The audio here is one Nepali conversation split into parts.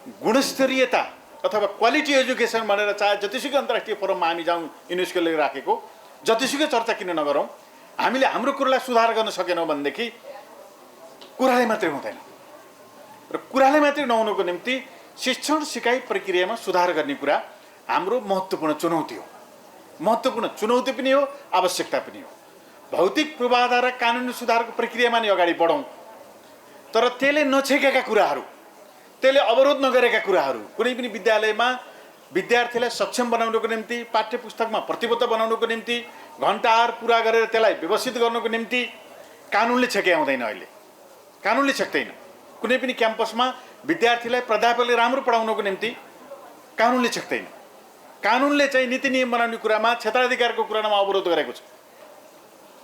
गुणस्तरीयता अथवा क्वालिटी एजुकेसन भनेर चाहे जतिसुकै अन्तर्राष्ट्रिय फोरममा हामी जाउँ, युनेस्कोले राखेको जतिसुकै चर्चा किन नगरौँ, हामीले हाम्रो कुरालाई सुधार गर्न सकेनौँ भनेदेखि कुराले मात्रै हुँदैन। र कुराले मात्रै नहुनुको निम्ति शिक्षण सिकाइ प्रक्रियामा सुधार गर्ने कुरा हाम्रो महत्त्वपूर्ण चुनौती हो। महत्त्वपूर्ण चुनौती पनि हो, आवश्यकता पनि हो। भौतिक पूर्वाधार र कानुनी सुधारको प्रक्रियामा नै अगाडि बढौँ, तर त्यसले नछेकेका कुराहरू, त्यसले अवरोध नगरेका कुराहरू, कुनै पनि विद्यालयमा विद्यार्थीलाई सक्षम बनाउनको निम्ति, पाठ्यपुस्तकमा प्रतिबद्ध बनाउनको निम्ति, घण्टाहार पुरा गरेर त्यसलाई व्यवस्थित गर्नको निम्ति कानुनले छेक्याउँदैन। अहिले कानुनले छेक्दैन। कुनै पनि क्याम्पसमा विद्यार्थीलाई प्राध्यापकले राम्रो पढाउनको निम्ति कानुनले छेक्दैन। कानुनले चाहिँ नीति नियम बनाउने कुरामा, क्षेत्राधिकारको कुरामा अवरोध गरेको छ।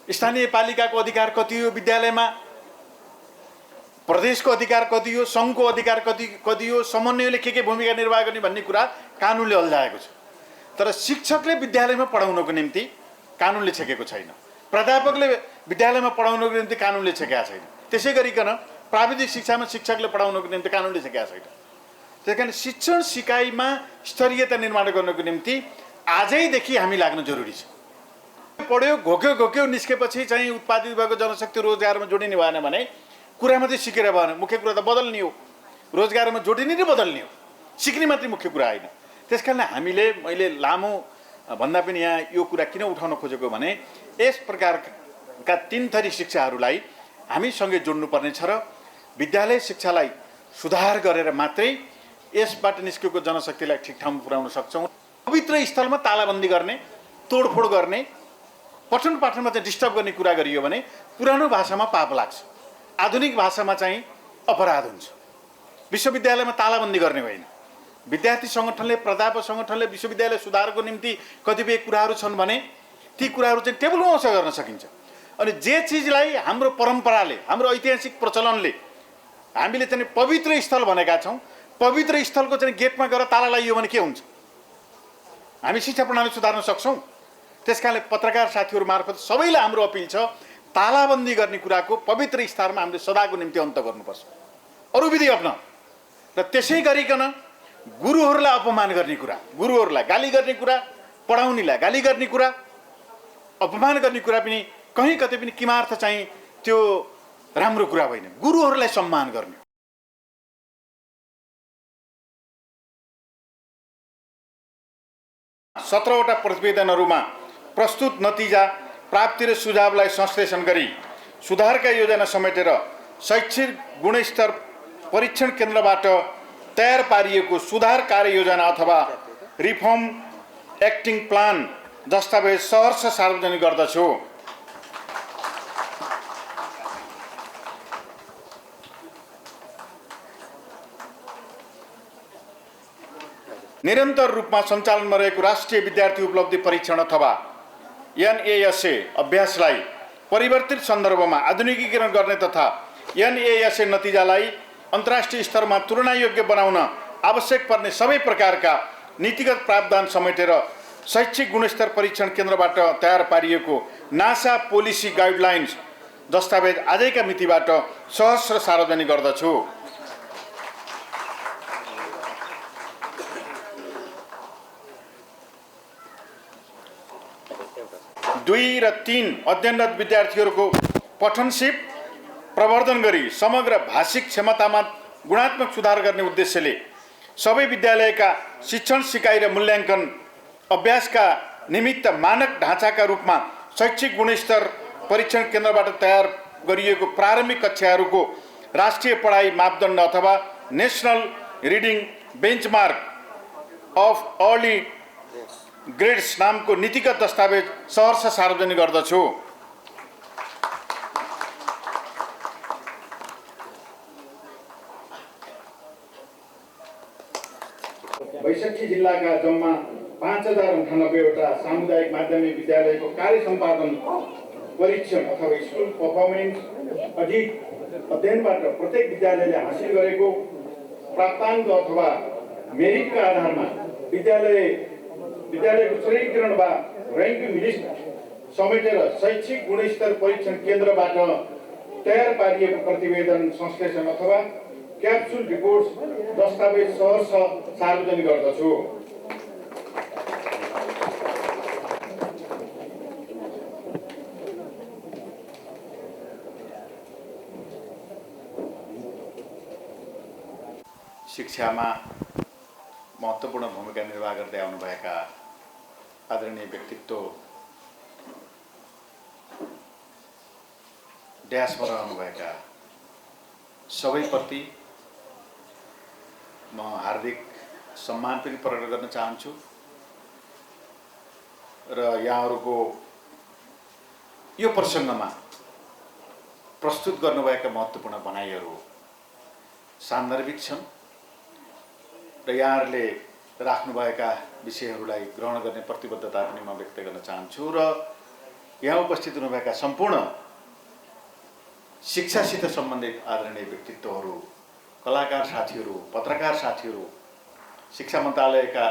स्थानीय पालिकाको अधिकार कति हो विद्यालयमा, प्रदेशको अधिकार कति हो, सङ्घको अधिकार कति हो, समन्वयले के भूमिका निर्वाह गर्ने भन्ने कुरा कानुनले अल्झाएको छ। तर शिक्षकले विद्यालयमा पढाउनको निम्ति कानुनले छेकेको छैन। प्राध्यापकले विद्यालयमा पढाउनको निम्ति कानुनले छेकेका छैन। त्यसै गरिकन प्राविधिक शिक्षामा शिक्षकले पढाउनको निम्ति कानुनले छेकेका छैन। त्यस कारण शिक्षण सिकाइमा स्तरीयता निर्माण गर्नको निम्ति आजैदेखि हामी लाग्नु जरुरी छ। पढ्यो, घोक्यो निस्केपछि चाहिँ उत्पादित भएको जनशक्ति रोजगारमा जोडिने भएन भने कुरा मात्रै सिकेर भएन। मुख्य कुरा त बदल्ने हो, रोजगारमा जोडिने र बदल्ने हो, सिक्ने मात्रै मुख्य कुरा होइन। त्यस कारण मैले लामो भन्दा पनि यहाँ यो कुरा किन उठाउन खोजेको भने यस प्रकारका तीन थरी शिक्षाहरूलाई हामीसँगै जोड्नुपर्ने छ र विद्यालय शिक्षालाई सुधार गरेर मात्रै यसबाट निस्केको जनशक्तिलाई ठिक ठाउँमा पुर्याउन सक्छौँ। पवित्र स्थलमा तालाबन्दी गर्ने, तोडफोड गर्ने, पठन पाठनमा चाहिँ डिस्टर्ब गर्ने कुरा गरियो भने पुरानो भाषामा पाप लाग्छ, आधुनिक भाषामा चाहिँ अपराध हुन्छ। विश्वविद्यालयमा तालाबन्दी गर्ने होइन। विद्यार्थी सङ्गठनले, प्राध्यापक सङ्गठनले विश्वविद्यालय सुधारको निम्ति कतिपय कुराहरू छन् भने ती कुराहरू चाहिँ टेबलमा बसेर गर्न सकिन्छ। अनि जे चिजलाई हाम्रो परम्पराले, हाम्रो ऐतिहासिक प्रचलनले हामीले चाहिँ पवित्र स्थल भनेका छौँ, पवित्र स्थलको चाहिँ गेटमा गएर ताला लगाइयो भने के हुन्छ? हामी शिक्षा प्रणाली सुधार्न सक्छौँ। त्यसकारणले पत्रकार साथीहरू मार्फत सबैलाई हाम्रो अपिल छ, तालाबन्दी गर्ने कुराको पवित्र स्थानमा हामीले सदाको निम्ति अन्त गर्नुपर्छ, अरू विधि अप्नाऊ। र त्यसै गरिकन गुरुहरूलाई अपमान गर्ने कुरा, गुरुहरूलाई गाली गर्ने कुरा, पढाउनेलाई गाली गर्ने कुरा, अपमान गर्ने कुरा पनि कहीँ कतै पनि किमार्थ चाहिँ त्यो राम्रो कुरा होइन। गुरुहरूलाई सम्मान गर्ने। सत्रवटा प्रतिवेदनहरूमा प्रस्तुत नतिजा प्राप्ति र सुझावलाई संश्लेषण गरी सुधारका योजना समेटेर शैक्षिक गुणस्तर परीक्षण केन्द्रबाट तयार पारिएको सुधार कार्ययोजना अथवा रिफर्म एक्टिङ प्लान दस्तावेज सहर्ष सार्वजनिक गर्दछु। निरन्तर रूपमा सञ्चालनमा रहेको राष्ट्रिय विद्यार्थी उपलब्धि परीक्षण अथवा NASA अभ्यासलाई परिवर्तित सन्दर्भमा आधुनिकीकरण गर्ने तथा NASA नतिजालाई अन्तर्राष्ट्रिय स्तरमा तुलनायोग्य बनाउन आवश्यक पर्ने सबै प्रकारका नीतिगत प्रावधान समेटेर शैक्षिक गुणस्तर परीक्षण केन्द्रबाट तयार पारिएको नासा पोलिसी गाइडलाइन्स दस्तावेज आजैका मितिबाट सहर्ष सार्वजनिक गर्दछु। दुई र तीन अध्ययनरत विद्यार्थीहरूको पठनसिप प्रवर्धन गरी समग्र भाषिक क्षमतामा गुणात्मक सुधार गर्ने उद्देश्यले सबै विद्यालयका शिक्षण सिकाइ र मूल्याङ्कन अभ्यासका निमित्त मानक ढाँचाका रूपमा शैक्षिक गुणस्तर परीक्षण केन्द्रबाट तयार गरिएको प्रारम्भिक कक्षाहरूको राष्ट्रिय पढाइ मापदण्ड अथवा national reading benchmark of early grades नामको नीतिगत दस्तावेज सहर्ष सार्वजनिक गर्दछु। बैसठी जिल्लाका जम्मा 5098वटा सामुदायिक माध्यमिक विद्यालयको कार्य सम्पादन परीक्षण अथवा स्कुल पर्फर्मेन्स अध्ययनबाट प्रत्येक विद्यालयले हासिल गरेको प्राप्ताङ्क अथवा मेरिटका आधारमा विद्यालयको श्रेणीकरण वा र्याङ्किङ लिस्ट समेटेर शैक्षिक गुणस्तर परीक्षण केन्द्रबाट तयार पारिएको प्रतिवेदन संश्लेषण अथवा क्याप्सुल रिपोर्ट्स दस्तावेज सहर्ष सार्वजनिक गर्दछु। शिक्षामा महत्त्वपूर्ण भूमिका निर्वाह गर्दै आउनुभएका आदरणीय व्यक्तित्व ड्यासमा रहनुभएका सबैप्रति म हार्दिक सम्मान पनि प्रकट गर्न चाहन्छु र यहाँहरूको यो प्रसङ्गमा प्रस्तुत गर्नुभएका महत्त्वपूर्ण भनाइहरू सान्दर्भिक छन् र यहाँहरूले राख्नुभएका विषयहरूलाई ग्रहण गर्ने प्रतिबद्धता पनि म व्यक्त गर्न चाहन्छु र यहाँ उपस्थित हुनुभएका सम्पूर्ण शिक्षासित सम्बन्धित आदरणीय व्यक्तित्वहरू, कलाकार साथीहरू, पत्रकार साथीहरू, शिक्षा मन्त्रालयका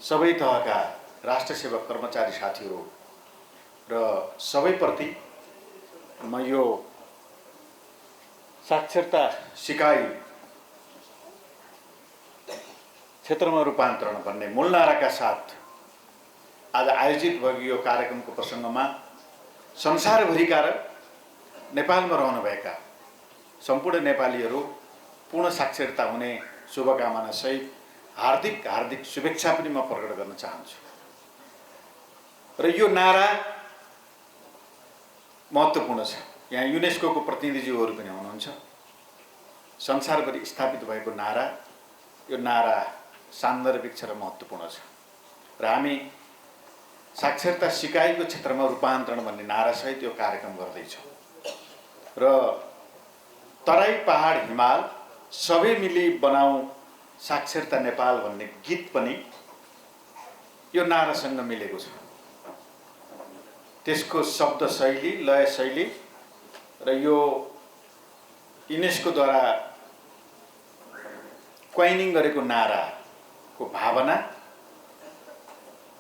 सबै तहका राष्ट्र सेवक कर्मचारी साथीहरू र सबैप्रति म यो साक्षरता सिकाइ क्षेत्रमा रूपान्तरण भन्ने मूल नाराका साथ आज आयोजित भएको यो कार्यक्रमको प्रसङ्गमा संसारभरिका र नेपालमा रहनुभएका सम्पूर्ण नेपालीहरू पूर्ण साक्षरता हुने शुभकामना सहित हार्दिक शुभेच्छा पनि म प्रकट गर्न चाहन्छु। र यो नारा महत्त्वपूर्ण छ। यहाँ युनेस्को प्रतिनिधिज्यूहरू पनि हुनुहुन्छ। संसारभरि स्थापित भएको नारा, यो नारा सान्दर्भिक छ र महत्त्वपूर्ण छ र हामी साक्षरता सिकाइको क्षेत्रमा रूपान्तरण भन्ने नारासहित यो कार्यक्रम गर्दैछौँ र तराई पहाड हिमाल सबै मिली बनाऊ साक्षरता नेपाल भन्ने गीत पनि यो नारासँग मिलेको छ। त्यसको शब्द शैली, लय शैली र यो युनेस्कोद्वारा क्वाइनिङ गरेको नाराको भावना,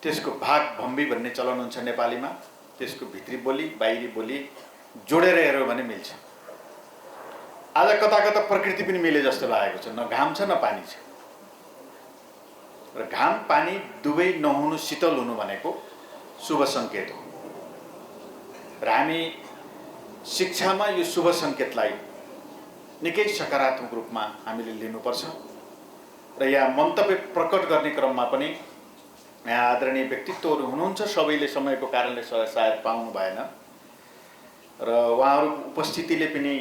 त्यसको भाग भम्बी भन्ने चलन हुन्छ नेपालीमा, त्यसको भित्री बोली बाहिरी बोली जोडेर हेऱ्यो भने मिल्छ। आज कता कता प्रकृति पनि मिले जस्तो लागेको छ। न घाम छ न पानी छ र घाम पानी दुवै नहुनु, शीतल हुनु भनेको शुभ सङ्केत हो र हामी शिक्षामा यो शुभ सङ्केतलाई निकै सकारात्मक रूपमा हामीले लिनुपर्छ र यहाँ मन्तव्य प्रकट गर्ने क्रममा पनि यहाँ आदरणीय व्यक्तित्वहरू हुनुहुन्छ। सबैले समयको कारणले सायद पाउनु भएन र उहाँहरूको उपस्थितिले पनि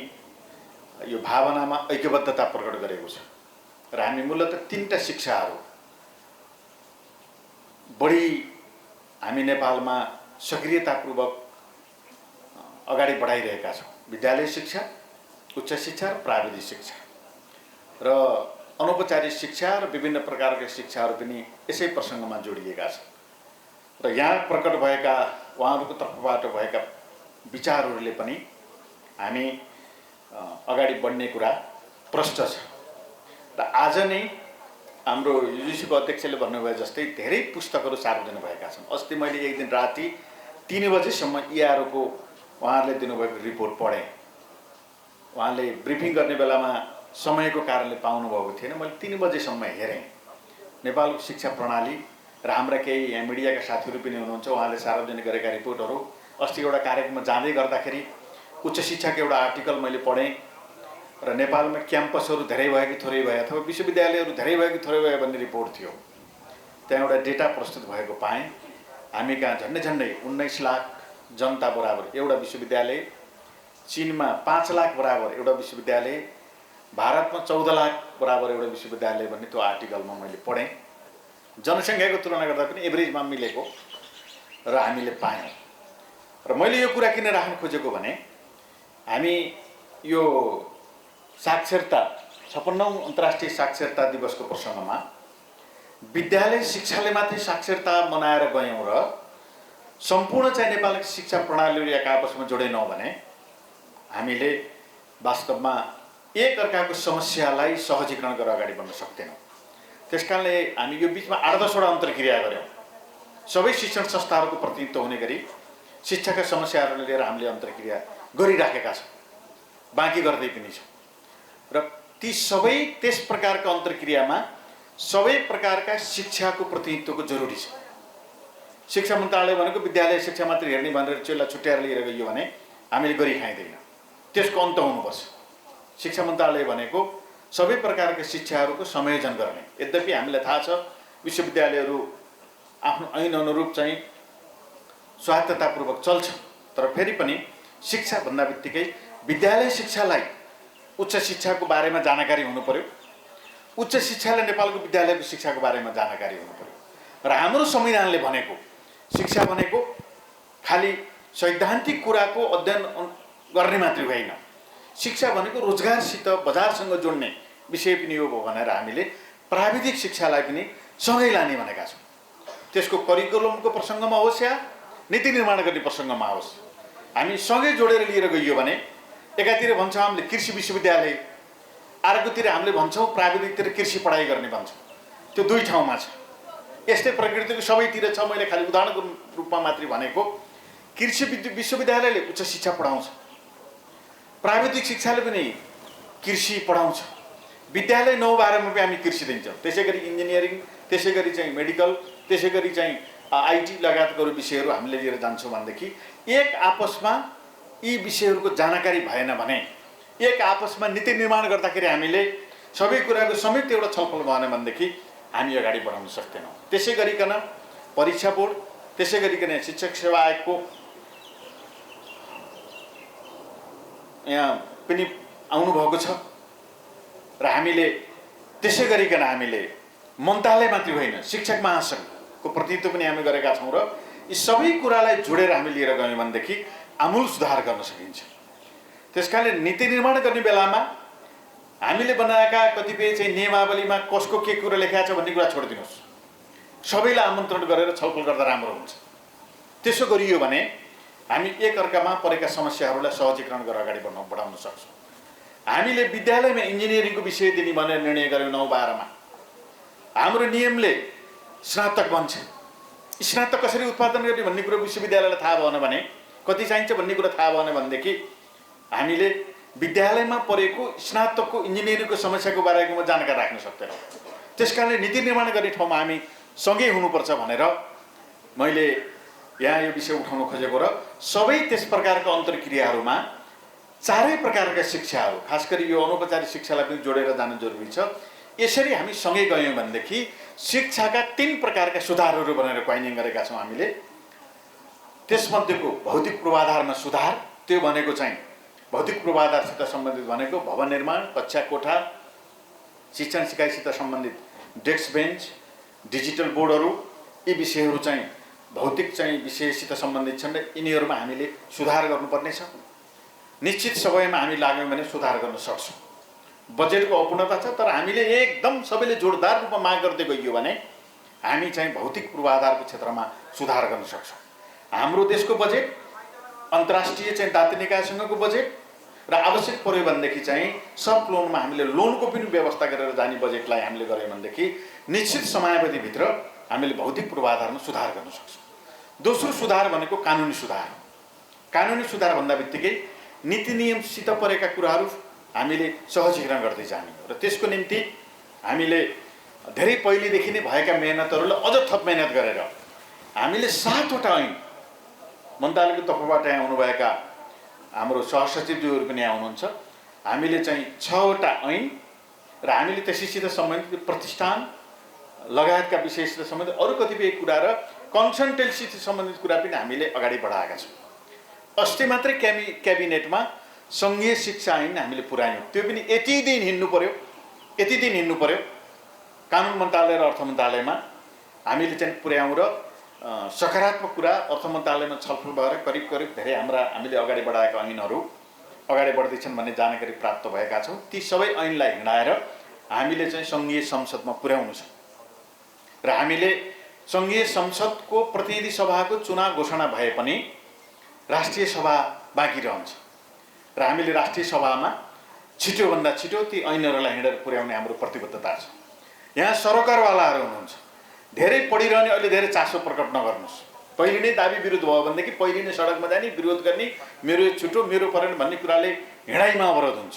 यो भावनामा ऐक्यबद्धता प्रकट गरेको छ र हामी मूलतः तीनटा शिक्षाहरू बढी हामी नेपालमा सक्रियतापूर्वक अगाडि बढाइरहेका छौँ। विद्यालय शिक्षा, उच्च शिक्षा र प्राविधिक शिक्षा र अनौपचारिक शिक्षा र विभिन्न प्रकारका शिक्षाहरू पनि यसै प्रसङ्गमा जोडिएका छन् र यहाँ प्रकट भएका उहाँहरूको तर्फबाट भएका विचारहरूले पनि हामी अगाडि बढ्ने कुरा प्रष्ट छ र आज नै हाम्रो युजिसीको अध्यक्षले भन्नुभयो जस्तै धेरै पुस्तकहरू सार्वजनिक भएका छन्। अस्ति मैले एक दिन राति 3 बजेसम्म इआरओको उहाँहरूले दिनुभएको रिपोर्ट पढेँ। उहाँले ब्रिफिङ गर्ने बेलामा समयको कारणले पाउनुभएको थिएन। मैले 3 बजेसम्म हेरेँ नेपालको शिक्षा प्रणाली र हाम्रा केही यहाँ मिडियाका साथीहरू पनि हुनुहुन्छ। उहाँले सार्वजनिक गरेका रिपोर्टहरू अस्ति एउटा कार्यक्रममा जाँदै गर्दाखेरि उच्च शिक्षाको एउटा आर्टिकल मैले पढेँ र नेपालमा क्याम्पसहरू धेरै भयो कि थोरै भयो अथवा विश्वविद्यालयहरू धेरै भयो कि थोरै भयो भन्ने रिपोर्ट थियो। त्यहाँ एउटा डेटा प्रस्तुत भएको पाएँ। हामी कहाँ झन्डै 19 लाख जनता बराबर एउटा विश्वविद्यालय, चीनमा 5 लाख बराबर एउटा विश्वविद्यालय, भारतमा 14 लाख बराबर एउटा विश्वविद्यालय भन्ने त्यो आर्टिकलमा मैले पढेँ। जनसङ्ख्याको तुलना गर्दा पनि एभरेजमा मिलेको र हामीले पायौँ। र मैले यो कुरा किन राख्न खोजेको भने हामी यो साक्षरता 56औं अन्तर्राष्ट्रिय साक्षरता दिवसको प्रसङ्गमा विद्यालय शिक्षाले मात्रै साक्षरता मनाएर गयौँ र सम्पूर्ण चाहिँ नेपालको शिक्षा प्रणालीहरू एक आपसमा जोडेनौँ भने हामीले वास्तवमा एक अर्काको समस्यालाई सहजीकरण गरेर अगाडि बढ्न सक्दैनौँ। त्यसकारणले हामी यो बिचमा 8-10वटा अन्तर्क्रिया गऱ्यौँ। सबै शिक्षण संस्थाहरूको प्रतिनिधित्व हुने गरी शिक्षाका समस्याहरू लिएर हामीले अन्तर्क्रिया गरिराखेका छौँ, बाँकी गर्दै पनि छौँ र ती सबै त्यस प्रकारका अन्तर्क्रियामा सबै प्रकारका शिक्षाको प्रतिनिधित्वको जरुरी छ। शिक्षा मन्त्रालय भनेको विद्यालय शिक्षा मात्र हेर्ने भनेर त्यसलाई छुट्याएर लिएर गइयो भने हामीले गरी खाइँदैन, त्यसको अन्त हुनुपर्छ। शिक्षा मन्त्रालय भनेको सबै प्रकारका शिक्षाहरूको संयोजन गर्ने। यद्यपि हामीलाई थाहा छ विश्वविद्यालयहरू आफ्नो ऐन अनुरूप चाहिँ स्वायत्ततापूर्वक चल्छ, तर फेरि पनि शिक्षा भन्दा बित्तिकै विद्यालय शिक्षालाई उच्च शिक्षाको बारेमा जानकारी हुनु पर्यो, उच्च शिक्षालाई नेपालको विद्यालयको शिक्षाको बारेमा जानकारी हुनु पर्यो। र हाम्रो संविधानले भनेको शिक्षा भनेको खालि सैद्धान्तिक कुराको अध्ययन गर्ने मात्रै होइन, शिक्षा भनेको रोजगारसित बजारसँग जोड्ने विषय पनि हो भनेर हामीले प्राविधिक शिक्षालाई पनि सँगै लाने भनेका छौँ। त्यसको करिकुलमको प्रसङ्गमा होस् या नीति निर्माण गर्ने प्रसङ्गमा होस्, हामी सँगै जोडेर लिएर गइयो भने एकातिर भन्छौँ हामीले कृषि विश्वविद्यालय, अर्कोतिर हामीले भन्छौँ प्राविधिकतिर कृषि पढाइ गर्ने भन्छौँ। त्यो दुई ठाउँमा छ। यस्तै प्रकृतिको सबैतिर छ। मैले खालि उदाहरणको रूपमा मात्रै भनेको कृषि विश्वविद्यालयले उच्च शिक्षा पढाउँछ, प्राविधिक शिक्षाले पनि कृषि पढाउँछ। विद्यालय 9-12मा पनि हामी कृषि दिन्छौँ, त्यसै गरी इन्जिनियरिङ, त्यसै गरी चाहिँ मेडिकल, त्यसै गरी चाहिँ आइटी लगायतको विषयहरू हामीले लिएर जान्छौँ भनेदेखि एक आपसमा यी विषयहरूको जानकारी भएन भने, एक आपसमा नीति निर्माण गर्दाखेरि हामीले सबै कुराको संयुक्त एउटा छलफल भएन भनेदेखि हामी अगाडि बढाउन सक्दैनौँ। त्यसै गरिकन परीक्षा बोर्ड, त्यसै गरिकन शिक्षक सेवा आयोगको यहाँ पनि आउनुभएको छ र हामीले त्यसै गरिकन हामीले मन्त्रालय मात्रै होइन शिक्षक महासङ्घको प्रतिनिधित्व पनि हामी गरेका छौँ र यी सबै कुरालाई जोडेर हामी लिएर गयौँ भनेदेखि आमूल सुधार गर्न सकिन्छ। त्यसकारणले नीति निर्माण गर्ने बेलामा हामीले बनाएका कतिपय चाहिँ नियमावलीमा कसको के कुरा लेखेको छ भन्ने कुरा छोडिदिनुहोस्, सबैलाई आमन्त्रण गरेर छलफल गर्दा राम्रो हुन्छ। त्यसो गरियो भने हामी एकअर्कामा परेका समस्याहरूलाई सहजीकरण गरेर अगाडि बढाउन सक्छौँ। हामीले विद्यालयमा इन्जिनियरिङको विषय दिने भनेर निर्णय गऱ्यौँ 9-12मा, हाम्रो नियमले स्नातक बन्छ। स्नातक कसरी उत्पादन गर्ने भन्ने कुरो विश्वविद्यालयलाई थाहा भएन भने, कति चाहिन्छ भन्ने कुरा थाहा भएन भनेदेखि हामीले विद्यालयमा परेको स्नातकको इन्जिनियरिङको समस्याको बारेमा जानकारी राख्न सक्दैनौँ। त्यसकारणले नीति निर्माण गर्ने ठाउँमा हामी सँगै हुनुपर्छ भनेर मैले यहाँ यो विषय उठाउन खोजेको र सबै त्यस प्रकारका अन्तर्क्रियाहरूमा चारै प्रकारका शिक्षाहरू, खास गरी यो अनौपचारिक शिक्षालाई पनि जोडेर जानु जरुरी छ। यसरी हामी सँगै गयौँ भनेदेखि शिक्षाका 3 प्रकारका सुधारहरू भनेर क्वाइनिङ गरेका छौँ हामीले। त्यसमध्येको भौतिक पूर्वाधारमा सुधार, त्यो भनेको चाहिँ भौतिक पूर्वाधारसित सम्बन्धित भनेको भवन निर्माण, कक्षा कोठा, शिक्षण सिकाइसित सम्बन्धित डेस्क बेन्च, डिजिटल बोर्डहरू, यी विषयहरू चाहिँ भौतिक चाहिँ विषयसित सम्बन्धित छन् र यिनीहरूमा हामीले सुधार गर्नुपर्ने छ। निश्चित समयमा हामी लाग्यौँ भने सुधार गर्न सक्छौँ। बजेटको अपूर्णता छ, तर हामीले एकदम सबैले जोडदार रूपमा माग गर्दै गइयो भने हामी चाहिँ भौतिक पूर्वाधारको क्षेत्रमा सुधार गर्न सक्छौँ। हाम्रो देशको बजेट अन्तर्राष्ट्रिय चाहिँ दात्री निकायसँगको बजेट र आवश्यक पर्यो भनेदेखि चाहिँ सब लोनमा हामीले लोनको पनि व्यवस्था गरेर जाने बजेटलाई हामीले गऱ्यौँ भनेदेखि निश्चित समयावधिभित्र हामीले भौतिक पूर्वाधारमा सुधार गर्न सक्छौँ। दोस्रो सुधार भनेको कानुनी सुधार। कानुनी सुधार भन्दा बित्तिकै नीति नियमसित परेका कुराहरू हामीले सहजीकरण गर्दै जाने हो र त्यसको निम्ति हामीले धेरै पहिलेदेखि नै भएका मेहनतहरूलाई अझ थप मेहनत गरेर हामीले 7वटा ऐन, मन्त्रालयको तर्फबाट यहाँ आउनुभएका हाम्रो सहसचिवज्यूहरू पनि यहाँ हुनुहुन्छ, हामीले चाहिँ 6वटा ऐन र हामीले त्यसैसित सम्बन्धित प्रतिष्ठान लगायतका विषयसित सम्बन्धित अरू कतिपय कुरा र कन्सल्टेन्सीसित सम्बन्धित कुरा पनि हामीले अगाडि बढाएका छौँ। अस्ति मात्रै क्याबिनेटमा सङ्घीय शिक्षा ऐन हामीले पुर्यायौँ। त्यो पनि यति दिन हिँड्नु पर्यो कानुन मन्त्रालय र अर्थ मन्त्रालयमा हामीले चाहिँ पुर्यायौँ र सकारात्मक कुरा अर्थ मन्त्रालयमा छलफल भएर करिब धेरै हामीले अगाडि बढाएका ऐनहरू अगाडि बढ्दैछन् भन्ने जानकारी प्राप्त भएका छौँ। ती सबै ऐनलाई हिँडाएर हामीले चाहिँ सङ्घीय संसदमा पुर्याउनु छ र हामीले सङ्घीय संसदको प्रतिनिधि सभाको चुनाव घोषणा भए पनि राष्ट्रिय सभा बाँकी रहन्छ र हामीले राष्ट्रिय सभामा छिटोभन्दा छिटो ती ऐनहरूलाई हिँडेर पुर्याउने हाम्रो प्रतिबद्धता छ। यहाँ सरकारवालाहरू हुनुहुन्छ, धेरै पढिरहने, अहिले धेरै चासो प्रकट नगर्नुहोस्। पहिले नै दाबी विरोध भयो भनेदेखि पहिले नै सडकमा जाने, विरोध गर्ने, मेरो छिटो मेरो परेन भन्ने कुराले हिँडाइमा अवरोध हुन्छ।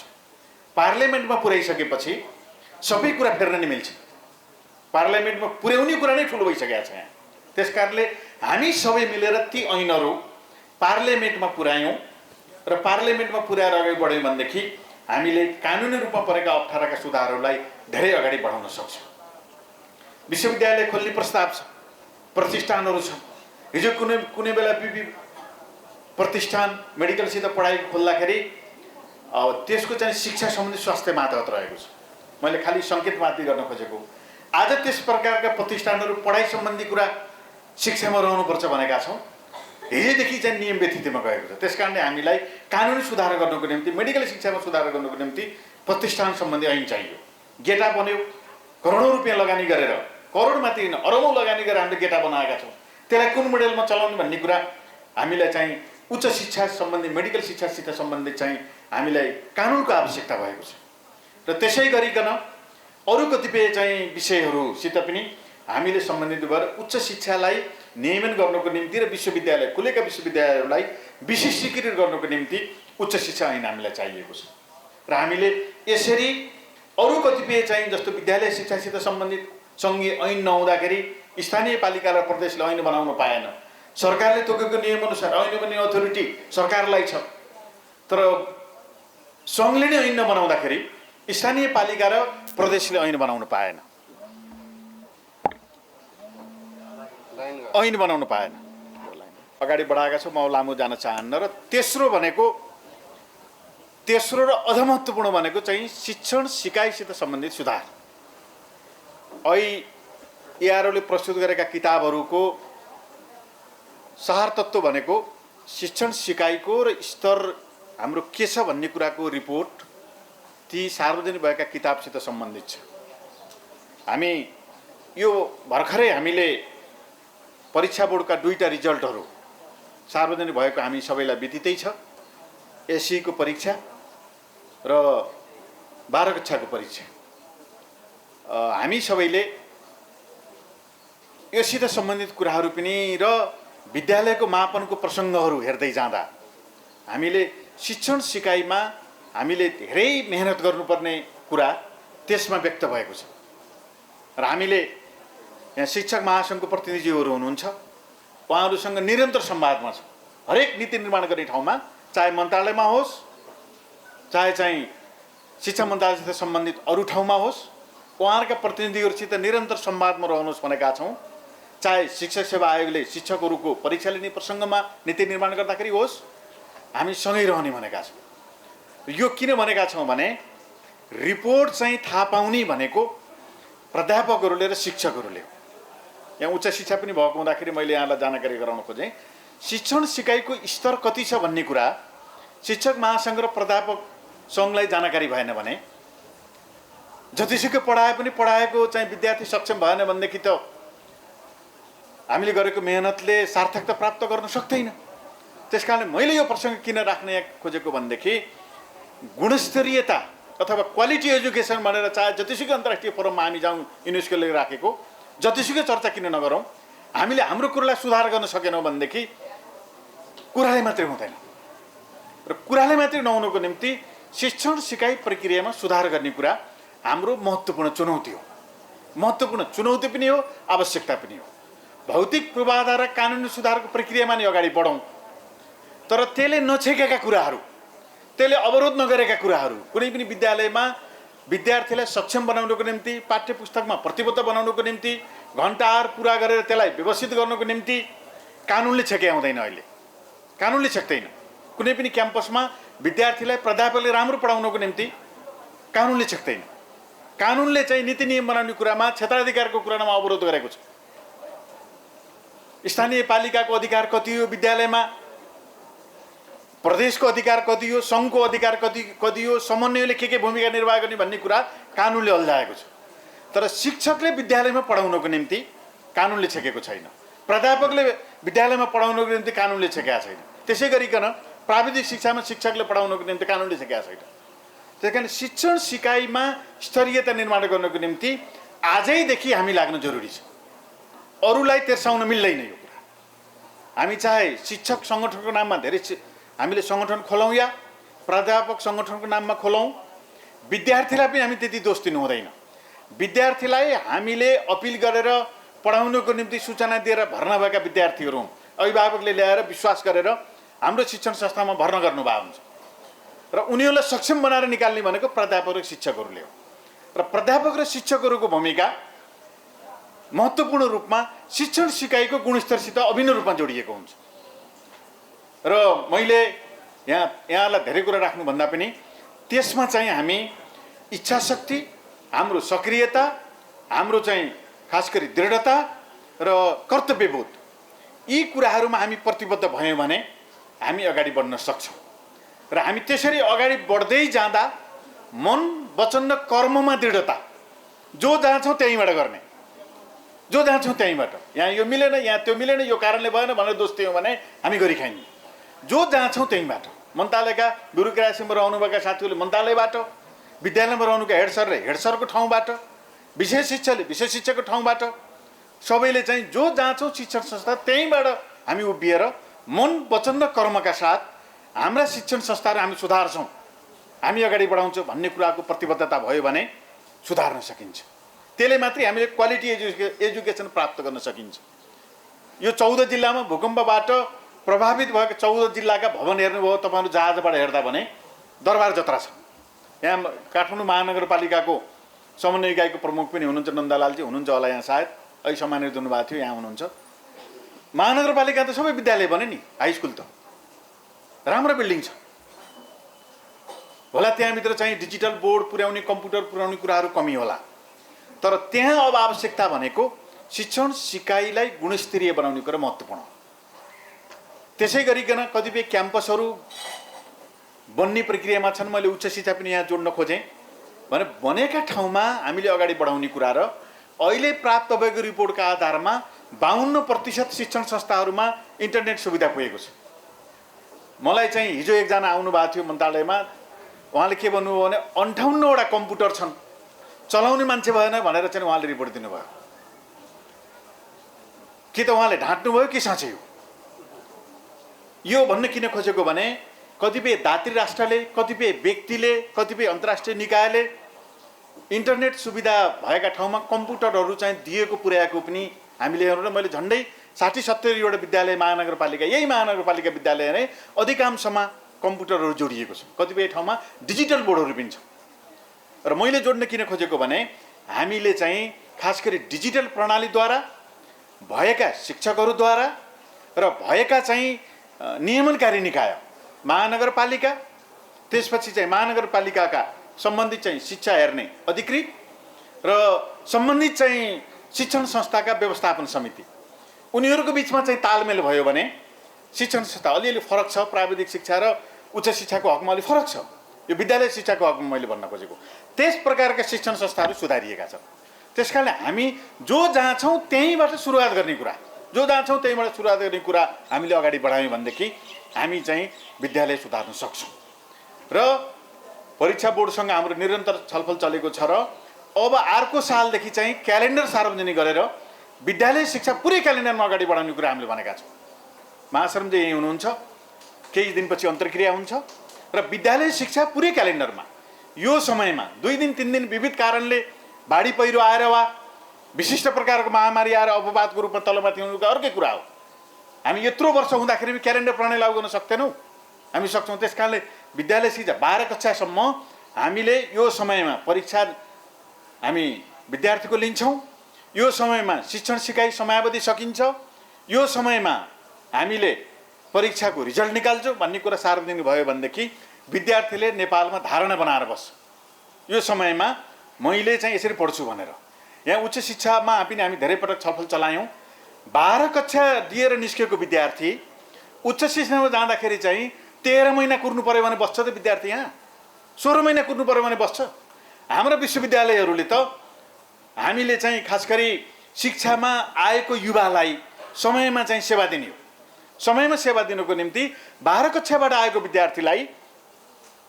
पार्लियामेन्टमा पुर्याइसकेपछि सबै कुरा फेर्न नि मिल्छ। पार्लियामेन्टमा पुर्याउने कुरा नै ठुलो भइसकेको छ यहाँ। त्यसकारणले हामी सबै मिलेर ती ऐनहरू पार्लियामेन्टमा पुर्यायौँ र पार्लियामेन्टमा पुर्याएर अगाडि बढ्यौँ भनेदेखि हामीले कानुनी रूपमा परेका अप्ठ्याराका सुधारहरूलाई धेरै अगाडि बढाउन सक्छौँ। विश्वविद्यालय खोल्ने प्रस्ताव छ, प्रतिष्ठानहरू छ। हिजो कुनै बेला प्रतिष्ठान मेडिकलसित पढाइ खोल्दाखेरि त्यसको चाहिँ शिक्षा सम्बन्धी स्वास्थ्य मातहत रहेको छ। मैले खालि सङ्केत मात्रै गर्न खोजेको। आज त्यस प्रकारका प्रतिष्ठानहरू पढाइ सम्बन्धी कुरा शिक्षामा रहनुपर्छ भनेका छौँ। हिजोदेखि चाहिँ नियम व्यतिथिमा गएको छ। त्यस कारणले हामीलाई कानुनी सुधार गर्नको निम्ति, मेडिकल शिक्षामा सुधार गर्नको निम्ति प्रतिष्ठान सम्बन्धी ऐन चाहियो। गेटा बन्यो, करोडौँ रुपियाँ लगानी गरेर, करोड मात्रै होइन अरबौँ लगानी गरेर हामीले गेटा बनाएका छौँ। त्यसलाई कुन मोडेलमा चलाउने भन्ने कुरा हामीलाई चाहिँ उच्च शिक्षा सम्बन्धी, मेडिकल शिक्षासित सम्बन्धित चाहिँ हामीलाई कानुनको आवश्यकता भएको छ। र त्यसै गरिकन अरू कतिपय चाहिँ विषयहरूसित पनि हामीले सम्बन्धित भएर उच्च शिक्षालाई नियमन गर्नको निम्ति र विश्वविद्यालय खुलेका विश्वविद्यालयहरूलाई विशेष स्वीकृति गर्नको निम्ति उच्च शिक्षा ऐन हामीलाई चाहिएको छ। र हामीले यसरी अरू कतिपय चाहिँ जस्तो विद्यालय शिक्षासित सम्बन्धित सङ्घीय ऐन नहुँदाखेरि स्थानीय पालिका र प्रदेशले ऐन बनाउन पाएन। सरकारले तोकेको नियमअनुसार ऐन बन्ने अथोरिटी सरकारलाई छ, तर सङ्घले नै ऐन नबनाउँदाखेरि स्थानीय पालिका र प्रदेशले ऐन बनाउन पाएन, ऐन बनाउन पाएन। अगाडि बढाएका छौँ, म लामो जान चाहन्न। र तेस्रो र अझ महत्त्वपूर्ण भनेको चाहिँ शिक्षण सिकाइसित सम्बन्धित सुधार। एआरओले प्रस्तुत गरेका किताबहरूको सार तत्त्व भनेको शिक्षण सिकाइको र स्तर हाम्रो के छ भन्ने कुराको रिपोर्ट ती सार्वजनिक भएका किताबसित सम्बन्धित छ। हामी यो भर्खरै हामीले परीक्षा बोर्डका 2टा रिजल्टहरू सार्वजनिक भएको हामी सबैलाई विदितै छ। एससीको परीक्षा र 12 कक्षाको परीक्षा। हामी सबैले योसित सम्बन्धित कुराहरू पनि र विद्यालयको मापनको प्रसङ्गहरू हेर्दै जाँदा हामीले शिक्षण सिकाइमा हामीले धेरै मेहनत गर्नुपर्ने कुरा त्यसमा व्यक्त भएको छ। र हामीले यहाँ शिक्षक महासङ्घको प्रतिनिधिहरू हुनुहुन्छ, उहाँहरूसँग निरन्तर संवादमा छ। हरेक नीति निर्माण गर्ने ठाउँमा, चाहे मन्त्रालयमा होस्, चाहे चाहिँ शिक्षा मन्त्रालयसित सम्बन्धित अरू ठाउँमा होस्, उहाँहरूका प्रतिनिधिहरूसित निरन्तर संवादमा रहनुहोस् भनेका छौँ। चाहे शिक्षक सेवा आयोगले शिक्षकहरूको परीक्षा लिने प्रसङ्गमा नीति निर्माण गर्दाखेरि होस्, हामी सँगै रहने भनेका छौँ। यो किन भनेका छौँ भने रिपोर्ट चाहिँ थाहा पाउने भनेको प्राध्यापकहरूले र शिक्षकहरूले। यहाँ उच्च शिक्षा पनि भएको हुँदाखेरि मैले यहाँलाई जानकारी गराउन खोजेँ। शिक्षण सिकाइको स्तर कति छ भन्ने कुरा शिक्षक महासङ्घ र प्राध्यापक सङ्घलाई जानकारी भएन भने, जतिसुकै पढाए पनि पढाएको चाहिँ विद्यार्थी सक्षम भएन भनेदेखि त हामीले गरेको मेहनतले सार्थकता प्राप्त गर्न सक्दैन। त्यसकारणले मैले यो प्रसङ्ग किन राख्न खोजेको भनेदेखि गुणस्तरीयता अथवा क्वालिटी एजुकेसन भनेर चाहे जतिसुकै अन्तर्राष्ट्रिय फोरममा हामी जाउँ, युनेस्कोले राखेको जतिसुकै चर्चा किन नगरौँ, हामीले हाम्रो कुरालाई सुधार गर्न सकेनौँ भनेदेखि कुराले मात्रै हुँदैन। र कुराले मात्रै नहुनुको निम्ति शिक्षण सिकाइ प्रक्रियामा सुधार गर्ने कुरा हाम्रो महत्त्वपूर्ण चुनौती हो। महत्त्वपूर्ण चुनौती पनि हो, आवश्यकता पनि हो। भौतिक पूर्वाधार र कानुनी सुधारको प्रक्रियामा नै अगाडि बढौँ, तर त्यसले नछेकेका कुराहरू, त्यसले अवरोध नगरेका कुराहरू, कुनै पनि विद्यालयमा विद्यार्थीलाई सक्षम बनाउनको निम्ति, पाठ्य पुस्तकमा प्रतिबद्ध बनाउनको निम्ति, घण्टाहार पुरा गरेर त्यसलाई व्यवस्थित गर्नको निम्ति कानुनले छेक्याउँदैन। अहिले कानुनले छेक्दैन। कुनै पनि क्याम्पसमा विद्यार्थीलाई प्राध्यापकले राम्रो पढाउनको निम्ति कानुनले छेक्दैन। कानुनले चाहिँ नीति नियम बनाउने कुरामा, क्षेत्राधिकारको कुरामा अवरोध गरेको छ। स्थानीय पालिकाको अधिकार कति हो विद्यालयमा, प्रदेशको अधिकार कति हो, सङ्घको अधिकार कति हो, समन्वयले के भूमिका निर्वाह गर्ने भन्ने कुरा कानुनले अल्झाएको छ। तर शिक्षकले विद्यालयमा पढाउनको निम्ति कानुनले छेकेको छैन। प्राध्यापकले विद्यालयमा पढाउनको निम्ति कानुनले छेकेका छैन। त्यसै गरिकन प्राविधिक शिक्षामा शिक्षकले पढाउनको निम्ति कानुनले छेकेका छैन। त्यस कारण शिक्षण सिकाइमा स्तरीयता निर्माण गर्नको निम्ति आजैदेखि हामी लाग्न जरुरी छ। अरूलाई तेर्साउन मिल्दैन यो कुरा। हामी चाहे शिक्षक सङ्गठनको नाममा धेरै हामीले सङ्गठन खोलौँ या प्राध्यापक सङ्गठनको नाममा खोलौँ, विद्यार्थीलाई पनि हामी त्यति दोष दिनु हुँदैन। विद्यार्थीलाई हामीले अपिल गरेर पढाउनको निम्ति सूचना दिएर भर्ना भएका विद्यार्थीहरू हुन्। अभिभावकले ल्याएर विश्वास गरेर हाम्रो शिक्षण संस्थामा भर्ना गर्नुभएको हुन्छ र उनीहरूलाई सक्षम बनाएर निकाल्ने भनेको प्राध्यापक र शिक्षकहरूले हो। र प्राध्यापक र शिक्षकहरूको भूमिका महत्त्वपूर्ण रूपमा शिक्षण सिकाइको गुणस्तरसित अभिन्न रूपमा जोडिएको हुन्छ। र मैले यहाँलाई धेरै कुरा राख्नुभन्दा पनि त्यसमा चाहिँ हामी इच्छाशक्ति, हाम्रो सक्रियता, हाम्रो चाहिँ खास गरी दृढता र कर्तव्यबोध, यी कुराहरूमा हामी प्रतिबद्ध भयौँ भने हामी अगाडि बढ्न सक्छौँ। र हामी त्यसरी अगाडि बढ्दै जाँदा मन, वचन र कर्ममा दृढता, जो जान्छौँ त्यहीँबाट गर्ने, जो जान्छौँ त्यहीँबाट, यहाँ यो मिलेन, यहाँ त्यो मिलेन, यो कारणले भएन भनेर दोष दियौँ भने हामी गरी खाइने। जो जान्छौँ त्यहीँबाट, मन्त्रालयका ब्युरोक्रासीमा रहनुभएका साथीहरूले मन्त्रालयबाट, विद्यालयमा रहनुका हेड सरले हेड सरको ठाउँबाट, विशेष शिक्षाले विशेष शिक्षकको ठाउँबाट, सबैले चाहिँ जो जान्छौँ शिक्षण संस्था त्यहीँबाट हामी उभिएर मन, वचन र कर्मका साथ हाम्रा शिक्षण संस्थाहरू हामी सुधार्छौँ, हामी अगाडि बढाउँछौँ भन्ने कुराको प्रतिबद्धता भयो भने सुधार्न सकिन्छ। त्यसले मात्रै हामीले क्वालिटी एजुकेसन प्राप्त गर्न सकिन्छ। यो 14 जिल्लामा भूकम्पबाट प्रभावित भएका 14 जिल्लाका भवन हेर्नुभयो तपाईँहरू जहाजबाट हेर्दा भने दरबार जत्रा छ। यहाँ काठमाडौँ महानगरपालिकाको समन्वय इकाइको प्रमुख पनि हुनुहुन्छ, नन्दलालजी हुनुहुन्छ होला यहाँ, सायद अहिले सम्मानित हुनुभएको थियो, यहाँ हुनुहुन्छ। महानगरपालिका त सबै विद्यालय बने नि, हाई स्कुल त राम्रो बिल्डिङ छ होला, त्यहाँभित्र चाहिँ डिजिटल बोर्ड पुर्याउने, कम्प्युटर पुर्याउने कुराहरू कमी होला, तर त्यहाँ अब आवश्यकता भनेको शिक्षण सिकाइलाई गुणस्तरीय बनाउने कुरा महत्त्वपूर्ण हो। त्यसै गरिकन कतिपय क्याम्पसहरू बन्ने प्रक्रियामा छन्। मैले उच्च शिक्षा पनि यहाँ जोड्न खोजेँ भने बनेका ठाउँमा हामीले अगाडि बढाउने कुरा र अहिले प्राप्त भएको रिपोर्टका आधारमा 52% शिक्षण संस्थाहरूमा इन्टरनेट सुविधा पुगेको छ। मलाई चाहिँ हिजो एकजना आउनुभएको थियो मन्त्रालयमा, उहाँले के भन्नुभयो भने 58वटा कम्प्युटर छन्, चलाउने मान्छे भएन भनेर चाहिँ उहाँले रिपोर्ट दिनुभयो। कि त उहाँले ढाँट्नुभयो कि साँच्चै हो? यो भन्न किन खोजेको भने कतिपय दात्री राष्ट्रले, कतिपय व्यक्तिले, कतिपय अन्तर्राष्ट्रिय निकायले इन्टरनेट सुविधा भएका ठाउँमा कम्प्युटरहरू चाहिँ दिएको पुर्याएको पनि हामीले हेर्नु। मैले झन्डै 60-70वटा विद्यालय महानगरपालिका, यही महानगरपालिका विद्यालय नै अधिकांशमा कम्प्युटरहरू जोडिएको छ, कतिपय ठाउँमा डिजिटल बोर्डहरू पनि छ। र मैले जोड्न किन खोजेको भने हामीले चाहिँ खास गरी डिजिटल प्रणालीद्वारा भएका शिक्षकहरूद्वारा र भएका चाहिँ नियमनकारी निकाय महानगरपालिका, त्यसपछि चाहिँ महानगरपालिकाका सम्बन्धित चाहिँ शिक्षा हेर्ने अधिकृत र सम्बन्धित चाहिँ शिक्षण संस्थाका व्यवस्थापन समिति, उनीहरूको बिचमा चाहिँ तालमेल भयो भने शिक्षण संस्था अलिअलि फरक छ। प्राविधिक शिक्षा र उच्च शिक्षाको हकमा अलिक फरक छ, यो विद्यालय शिक्षाको हकमा मैले भन्न खोजेको। त्यस प्रकारका शिक्षण संस्थाहरू सुधारिएका छन्। त्यसकारणले हामी जो जहाँ छौँ त्यहीँबाट सुरुवात गर्ने कुरा, जो जहाँ छौँ त्यहीँबाट सुरुवात गर्ने कुरा हामीले अगाडि बढायौँ भनेदेखि हामी चाहिँ विद्यालय सुधार्न सक्छौँ। र परीक्षा बोर्डसँग हाम्रो निरन्तर छलफल चलेको छ र अब अर्को सालदेखि चाहिँ क्यालेन्डर सार्वजनिक गरेर विद्यालय शिक्षा पुरै क्यालेन्डरमा अगाडि बढाउने कुरा हामीले भनेका छौँ। महाशरमजी यहीँ हुनुहुन्छ, केही दिनपछि अन्तर्क्रिया हुन्छ र विद्यालय शिक्षा पुरै क्यालेन्डरमा यो समयमा 2 दिन 3 दिन विविध कारणले बाढी पहिरो आएर वा विशिष्ट प्रकारको महामारी आएर अपवादको रूपमा तलमाथि हुनुको अर्कै कुरा हो। हामी यत्रो वर्ष हुँदाखेरि पनि क्यालेन्डर प्रणाली लागू गर्न सक्दैनौँ, हामी सक्छौँ। त्यस कारणले विद्यालय शिक्षा 12 कक्षासम्म हामीले यो समयमा परीक्षा हामी विद्यार्थीको लिन्छौँ, यो समयमा शिक्षण सिकाइ समयावधि सकिन्छ, यो समयमा हामीले परीक्षाको रिजल्ट निकाल्छौँ भन्ने कुरा सार्वजनिक भयो भनेदेखि विद्यार्थीले नेपालमा धारणा बनाएर बस्छ। यो समयमा मैले चाहिँ यसरी पढ्छु भनेर। यहाँ उच्च शिक्षामा पनि हामी धेरै पटक छलफल चलायौँ। 12 कक्षा दिएर निस्केको विद्यार्थी उच्च शिक्षामा जाँदाखेरि चाहिँ 13 महिना कुर्नु पर्यो भने बस्छ त विद्यार्थी, यहाँ 16 महिना कुर्नु पर्यो भने बस्छ। हाम्रो विश्वविद्यालयहरूले त हामीले चाहिँ खास गरी शिक्षामा आएको युवालाई समयमा चाहिँ सेवा दिने हो। समयमा सेवा दिनुको निम्ति 12 कक्षाबाट आएको विद्यार्थीलाई,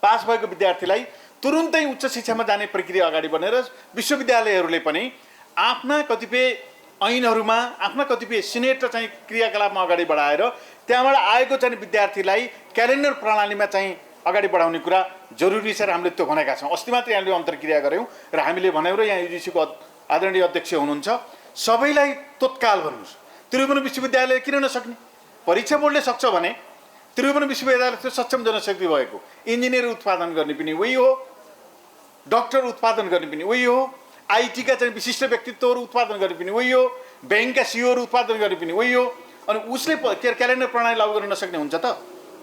पास भएको विद्यार्थीलाई तुरुन्तै उच्च शिक्षामा जाने प्रक्रिया अगाडि बढेर विश्वविद्यालयहरूले पनि आफ्ना कतिपय ऐनहरूमा आफ्ना कतिपय सिनेट चाहिँ क्रियाकलापमा अगाडि बढाएर त्यहाँबाट आएको चाहिँ विद्यार्थीलाई क्यालेन्डर प्रणालीमा चाहिँ अगाडि बढाउने कुरा जरुरी छ र हामीले त्यो भनेका छौँ। अस्ति मात्रै हामीले अन्तर्क्रिया गऱ्यौँ र हामीले भन्यौँ र यहाँ युजिसीको आदरणीय अध्यक्ष हुनुहुन्छ, सबैलाई तत्काल भन्नुहोस्। त्रिभुवन विश्वविद्यालय किन नसक्ने? परीक्षा बोर्डले सक्छ भने त्रिभुवन विश्वविद्यालय त्यो सक्षम जनशक्ति भएको, इन्जिनियर उत्पादन गर्ने पनि उही हो, डाक्टर उत्पादन गर्ने पनि उही हो, आइटीका चाहिँ विशिष्ट व्यक्तित्वहरू उत्पादन गर्ने पनि उही हो, ब्याङ्कका सिओहरू उत्पादन गर्ने पनि उही हो। अनि उसले क्यालेन्डर प्रणाली लागू गर्न नसक्ने हुन्छ त?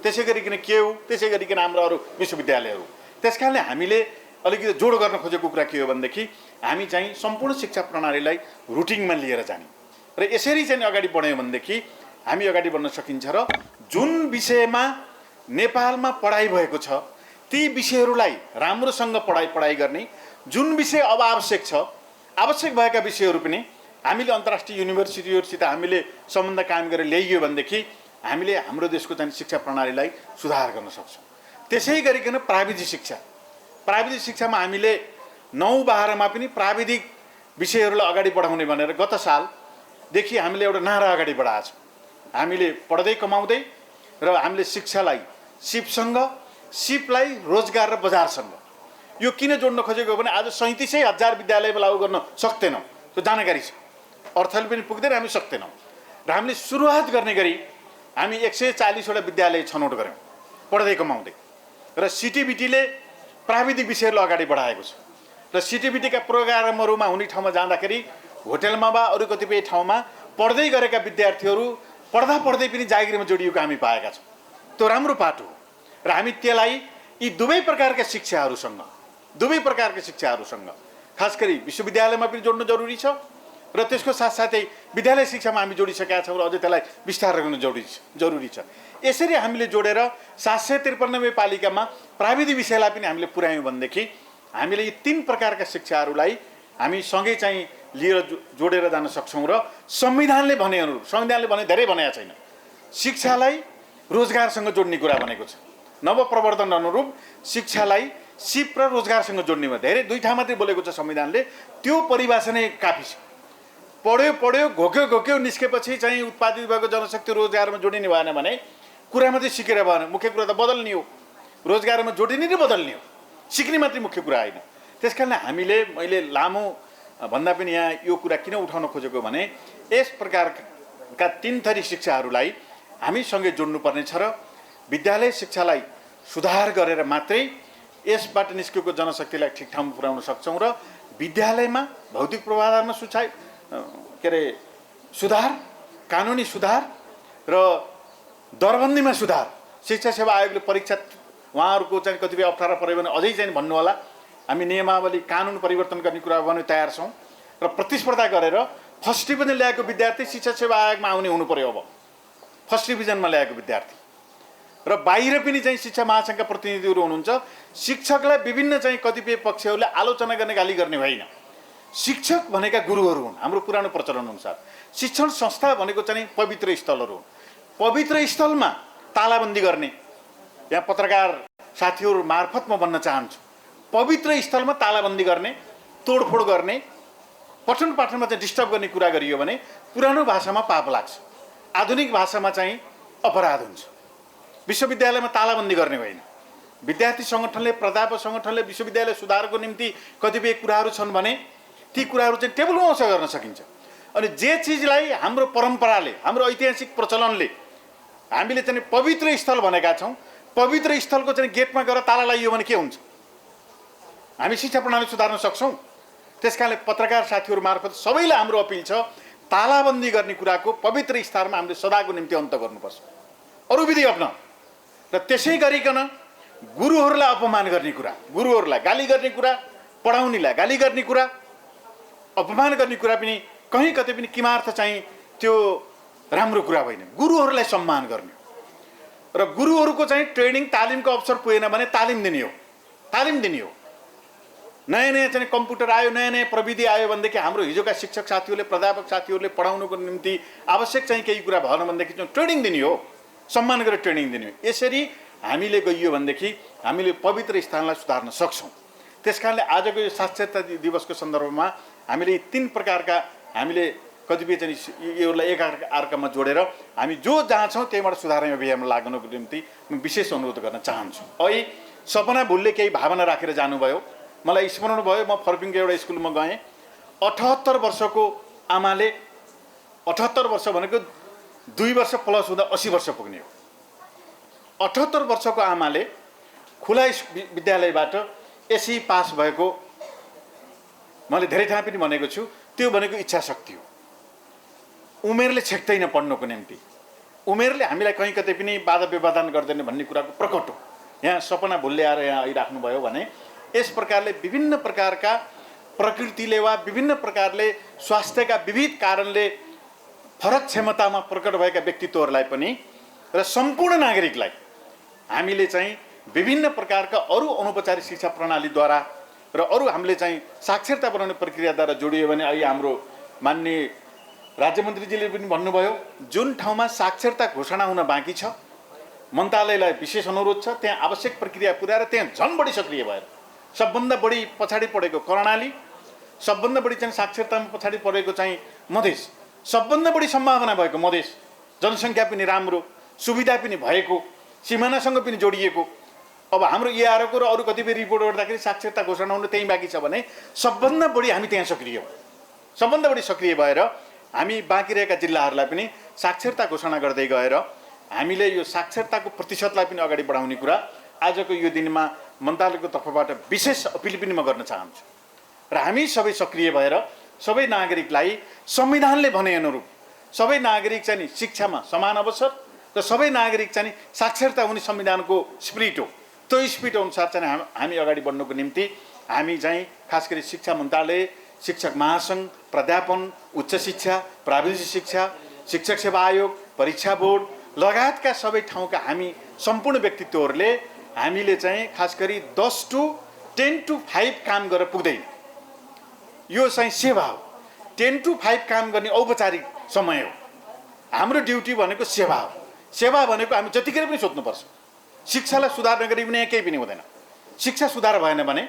त्यसै गरिकन केयु, त्यसै गरिकन हाम्रो अरू विश्वविद्यालयहरू। त्यस कारणले हामीले अलिकति जोड गर्न खोजेको कुरा के हो भनेदेखि हामी चाहिँ सम्पूर्ण शिक्षा प्रणालीलाई रुटिनमा लिएर जाने र यसरी चाहिँ अगाडि बढ्यौँ भनेदेखि हामी अगाडि बढ्न सकिन्छ र जुन विषयमा नेपालमा पढाइ भएको छ ती विषयहरूलाई राम्रोसँग पढाइ गर्ने, जुन विषय अब आवश्यक छ, आवश्यक भएका विषयहरू पनि हामीले अन्तर्राष्ट्रिय युनिभर्सिटीहरूसित हामीले सम्बन्ध कायम गरेर ल्याइयो भनेदेखि हामीले हाम्रो देशको चाहिँ शिक्षा प्रणालीलाई सुधार गर्न सक्छौँ। त्यसै गरिकन प्राविधिक शिक्षामा हामीले 9-12मा पनि प्राविधिक विषयहरूलाई अगाडि बढाउने भनेर गत सालदेखि हामीले एउटा नारा अगाडि बढाएको छौँ। हामीले पढ्दै कमाउँदै र हामीले शिक्षालाई सिपलाई रोजगार र बजारसँग यो किन जोड्न खोजेको भने आज 37,000 विद्यालयमा लागू गर्न सक्दैनौँ, त्यो जानकारी छ। अर्थले पनि पुग्दैन, हामी सक्दैनौँ र हामीले सुरुवात गर्ने गरी हामी 140वटा विद्यालय छनौट गऱ्यौँ पढ्दै कमाउँदै र सिटिबिटीले प्राविधिक विषयहरूलाई अगाडि बढाएको छ र सिटिबिटीका प्रोग्रामहरूमा हुने ठाउँमा जाँदाखेरि होटलमा वा अरू कतिपय ठाउँमा पढ्दै गरेका विद्यार्थीहरू पढ्दै पनि जागिरमा जोडिएको हामी पाएका छौँ। त्यो राम्रो पाटो हो र हामी त्यसलाई यी दुवै प्रकारका शिक्षाहरूसँग खास गरी विश्वविद्यालयमा पनि जोड्न जरुरी छ र त्यसको साथसाथै विद्यालय शिक्षामा हामी जोडिसकेका छौँ र अझै त्यसलाई विस्तार गर्न जरुरी छ। यसरी हामीले जोडेर 793 पालिकामा प्राविधिक विषयलाई पनि हामीले पुर्यायौँ भनेदेखि हामीले यी 3 प्रकारका शिक्षाहरूलाई हामी सँगै चाहिँ लिएर जोडेर जान सक्छौँ र संविधानले भने अनुरूप, संविधानले भने धेरै भनेको छैन, शिक्षालाई रोजगारसँग जोड्ने कुरा भनेको छ। नवप्रवर्तन अनुरूप शिक्षालाई सिप र रोजगारसँग जोड्नेमा धेरै 2 ठाउँ मात्रै बोलेको छ संविधानले, त्यो परिभाषा नै काफी छ। पढ्यो घोक्यो निस्केपछि चाहिँ उत्पादित भएको जनशक्ति रोजगारमा जोडिने भएन भने कुरा मात्रै सिकेर भएन, मुख्य कुरा त बदल्ने हो, रोजगारमा जोडिने र बदल्ने हो, सिक्ने मात्रै मुख्य कुरा होइन। त्यस कारण मैले लामो भन्दा पनि यहाँ यो कुरा किन उठाउन खोजेको भने यस प्रकारका 3 थरी शिक्षाहरूलाई हामीसँगै जोड्नुपर्ने छ र विद्यालय शिक्षालाई सुधार गरेर मात्रै यसबाट निस्केको जनशक्तिलाई ठिक ठाउँमा पुर्याउन सक्छौँ र विद्यालयमा भौतिक पूर्वाधारमा सुधार, कानुनी सुधार र दरबन्दीमा सुधार। शिक्षा सेवा आयोगले परीक्षा उहाँहरूको चाहिँ कतिपय अप्ठ्यारो पऱ्यो भने अझै चाहिँ भन्नु होला, हामी नियमावली कानुन परिवर्तन गर्ने कुरा गर्न तयार छौँ र प्रतिस्पर्धा गरेर फर्स्ट डिभिजन ल्याएको विद्यार्थी शिक्षा सेवा आयोगमा आउने हुनु पर्यो। अब फर्स्ट डिभिजनमा ल्याएको विद्यार्थी र बाहिर पनि चाहिँ शिक्षा महासङ्घका प्रतिनिधिहरू हुनुहुन्छ, शिक्षकलाई विभिन्न चाहिँ कतिपय पक्षहरूले आलोचना गर्ने, गाली गर्ने होइन। शिक्षक भनेका गुरुहरू हुन्। हाम्रो पुरानो प्रचलन अनुसार शिक्षण संस्था भनेको चाहिँ पवित्र स्थलहरू हुन्। पवित्र स्थलमा तालाबन्दी गर्ने, यहाँ पत्रकार साथीहरू मार्फत म भन्न चाहन्छु, पवित्र स्थलमा तालाबन्दी गर्ने, तोडफोड गर्ने, पठन पाठनमा चाहिँ डिस्टर्ब गर्ने कुरा गरियो भने पुरानो भाषामा पाप लाग्छ, आधुनिक भाषामा चाहिँ अपराध हुन्छ। विश्वविद्यालयमा तालाबन्दी गर्ने होइन। विद्यार्थी सङ्गठनले, प्राध्यापक सङ्गठनले विश्वविद्यालय सुधारको निम्ति कतिपय कुराहरू छन् भने ती कुराहरू चाहिँ टेबलमा बसेर गर्न सकिन्छ। अनि जे चिजलाई हाम्रो परम्पराले, हाम्रो ऐतिहासिक प्रचलनले हामीले चाहिँ पवित्र स्थल भनेका छौँ, पवित्र स्थलको चाहिँ गेटमा गएर ताला लगाइयो भने के हुन्छ? हामी शिक्षा प्रणाली सुधार्न सक्छौँ। त्यसकारणले पत्रकार साथीहरू मार्फत सबैलाई हाम्रो अपिल छ, तालाबन्दी गर्ने कुराको पवित्र स्थानमा हामीले सदाको निम्ति अन्त गर्नुपर्छ, अरू विधि अपनाऊ। र त्यसै गरिकन गुरुहरूलाई अपमान गर्ने कुरा, गुरुहरूलाई गाली गर्ने कुरा, पढाउनेलाई गाली गर्ने कुरा, अपमान गर्ने कुरा पनि कहीँ कतै पनि किमार्थ चाहिँ त्यो राम्रो कुरा होइन। गुरुहरूलाई सम्मान गर्ने र गुरुहरूको चाहिँ ट्रेनिङ तालिमको अवसर पुगेन भने तालिम दिने हो। नयाँ चाहिँ कम्प्युटर आयो, नयाँ प्रविधि आयो भनेदेखि हाम्रो हिजोका शिक्षक साथीहरूले, प्राध्यापक साथीहरूले पढाउनुको निम्ति आवश्यक चाहिँ केही कुरा भएन भनेदेखि चाहिँ ट्रेनिङ दिने हो, सम्मान गरेर ट्रेनिङ दिने हो। यसरी हामीले गइयो भनेदेखि हामीले पवित्र स्थानलाई सुधार्न सक्छौँ। त्यसकारणले आजको यो साक्षरता दिवसको सन्दर्भमा हामीले 3 प्रकारका हामीले कतिपय चाहिँ योलाई एकअर्कामा जोडेर हामी जो जहाँ छौँ त्यहीबाट सुधार्ने अभियानमा लाग्नको निम्ति म विशेष अनुरोध गर्न चाहन्छु। अहिले सपना भुलले केही भावना राखेर जानुभयो। मलाई स्मरण भयो, म फर्पिङको एउटा स्कुलमा गएँ। 78 वर्षको आमाले, 78 वर्ष भनेको 2 वर्ष प्लस हुँदा 80 वर्ष पुग्ने हो। 78 वर्षको आमाले खुला विद्यालयबाट एसई पास भएको मैले धेरै ठाउँ पनि भनेको छु। त्यो भनेको इच्छा शक्ति हो। उमेरले छेक्दैन पढ्नको निम्ति। उमेरले हामीलाई कहीँ कतै पनि बाधा व्यवधान गर्दैन भन्ने कुराको प्रकट हो। यहाँ सपना भुलले आएर यहाँ आइराख्नुभयो भने यस प्रकारले विभिन्न प्रकारका प्रकृतिले वा विभिन्न प्रकारले स्वास्थ्यका विविध कारणले फरक क्षमतामा प्रकट भएका व्यक्तित्वहरूलाई पनि र सम्पूर्ण नागरिकलाई हामीले चाहिँ विभिन्न प्रकारका अरू अनौपचारिक शिक्षा प्रणालीद्वारा र अरू हामीले चाहिँ साक्षरता बनाउने प्रक्रियाद्वारा जोडियो भने अहिले हाम्रो माननीय राज्यमन्त्रीजीले पनि भन्नुभयो, जुन ठाउँमा साक्षरता घोषणा हुन बाँकी छ मन्त्रालयलाई विशेष अनुरोध छ त्यहाँ आवश्यक प्रक्रिया पुर्याएर त्यहाँ झन् बढी सक्रिय भएर सबभन्दा बढी पछाडि परेको कर्णाली, सबभन्दा बढी चाहिँ साक्षरतामा पछाडि परेको चाहिँ मधेस, सबभन्दा बढी सम्भावना भएको मधेस, जनसङ्ख्या पनि राम्रो, सुविधा पनि भएको, सिमानासँग पनि जोडिएको। अब हाम्रो एआरओको र अरू कतिपय रिपोर्ट गर्दाखेरि साक्षरता घोषणा हुनु त्यहीँ बाँकी छ भने सबभन्दा बढी हामी त्यहाँ सक्रिय हौँ। सबभन्दा बढी सक्रिय भएर हामी बाँकी रहेका जिल्लाहरूलाई पनि साक्षरता घोषणा गर्दै गएर हामीले यो साक्षरताको प्रतिशतलाई पनि अगाडि बढाउने कुरा आजको यो दिनमा मन्त्रालयको तर्फबाट विशेष अपिल पनि म गर्न चाहन्छु। र हामी सबै सक्रिय भएर सबै नागरिकलाई संविधानले भने अनुरूप सबै नागरिक चाहिँ शिक्षामा समान अवसर र सबै नागरिक चाहिँ साक्षरता हुने संविधानको स्पिरिट हो। त्यो स्पिरिट अनुसार चाहिँ हामी अगाडि बढ्नुको निम्ति हामी चाहिँ खास गरी शिक्षा मन्त्रालय, शिक्षक महासङ्घ, प्राध्यापन, उच्च शिक्षा, प्राविधिक शिक्षा, शिक्षक सेवा आयोग, परीक्षा बोर्ड लगायतका सबै ठाउँका हामी सम्पूर्ण व्यक्तित्वहरूले हामीले चाहिँ खास गरी 10 to 10 to 5 काम गरेर पुग्दैन। यो चाहिँ सेवा हो। 10 to 5 काम गर्ने औपचारिक समय हो। हाम्रो ड्युटी भनेको सेवा हो। सेवा भनेको हामी जतिखेर पनि सोध्नुपर्छ। शिक्षालाई सुधार नगरी पनि केही पनि हुँदैन। शिक्षा सुधार भएन भने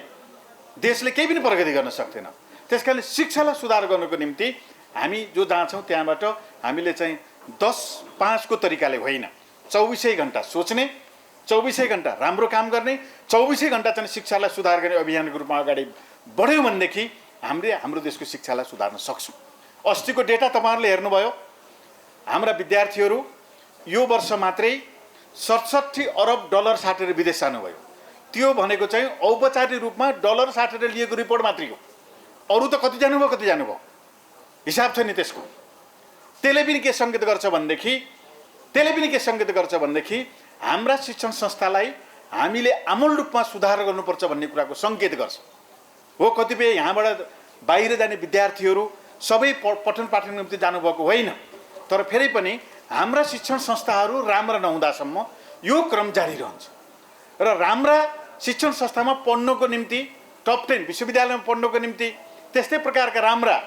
देशले केही पनि प्रगति गर्न सक्दैन। त्यसकारणले शिक्षालाई सुधार गर्नको निम्ति हामी जो जहाँ छौँ त्यहाँबाट हामीले चाहिँ 10-5 को तरिकाले होइन, 24 घण्टा सोच्ने, 24 घण्टा राम्रो काम गर्ने, 24 घण्टा चाहिँ शिक्षालाई सुधार गर्ने अभियानको रूपमा अगाडि बढ्यौँ भनेदेखि हाम्रो देशको शिक्षालाई सुधार्न सक्छौँ। अस्तिको डेटा तपाईँहरूले हेर्नुभयो, हाम्रा विद्यार्थीहरू यो वर्ष मात्रै 67 अरब डलर साटेर विदेश जानुभयो। त्यो भनेको चाहिँ औपचारिक रूपमा डलर साटेर लिएको रिपोर्ट मात्रै हो। अरू त कति जानुभयो हिसाब छ नि त्यसको। त्यसले पनि के सङ्केत गर्छ भनेदेखि हाम्रा शिक्षण संस्थालाई हामीले आमूल रूपमा सुधार गर्नुपर्छ भन्ने कुराको सङ्केत गर्छ। हो, कतिपय यहाँबाट बाहिर जाने विद्यार्थीहरू सबै पठन पाठनको निम्ति जानुभएको होइन, तर फेरि पनि हाम्रा शिक्षण संस्थाहरू राम्रा नहुँदासम्म यो क्रम जारी रहन्छ। र राम्रा शिक्षण संस्थामा पढ्नको निम्ति टप 10 विश्वविद्यालयमा पढ्नको निम्ति, त्यस्तै प्रकारका राम्रा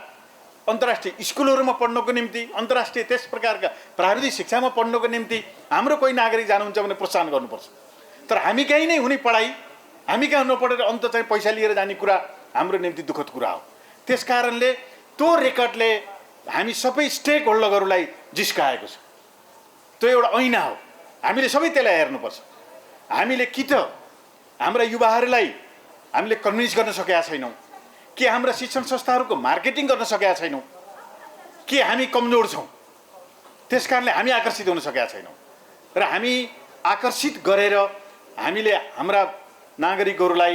अन्तर्राष्ट्रिय स्कुलहरूमा पढ्नको निम्ति, अन्तर्राष्ट्रिय त्यस प्रकारका प्राविधिक शिक्षामा पढ्नको निम्ति हाम्रो कोही नागरिक जानुहुन्छ भने प्रोत्साहन गर्नुपर्छ। तर हामी कहीँ नै हुने पढाइ हामी कहाँ नपढेर अन्त चाहिँ पैसा लिएर जाने कुरा हाम्रो निम्ति दुःखद कुरा हो। त्यस कारणले त्यो रेकर्डले हामी सबै स्टेक होल्डरहरूलाई जिस्काएको छ। त्यो एउटा ऐना हो। हामीले सबै त्यसलाई हेर्नुपर्छ। हामीले कि त हाम्रा युवाहरूलाई हामीले कन्भिन्स गर्न सकेका छैनौँ, कि हाम्रा शिक्षण संस्थाहरूको मार्केटिङ गर्न सकेका छैनौँ, कि हामी कमजोर छौँ त्यस कारणले हामी आकर्षित हुन सकेका छैनौँ। र हामी आकर्षित गरेर हामीले हाम्रा नागरिकहरूलाई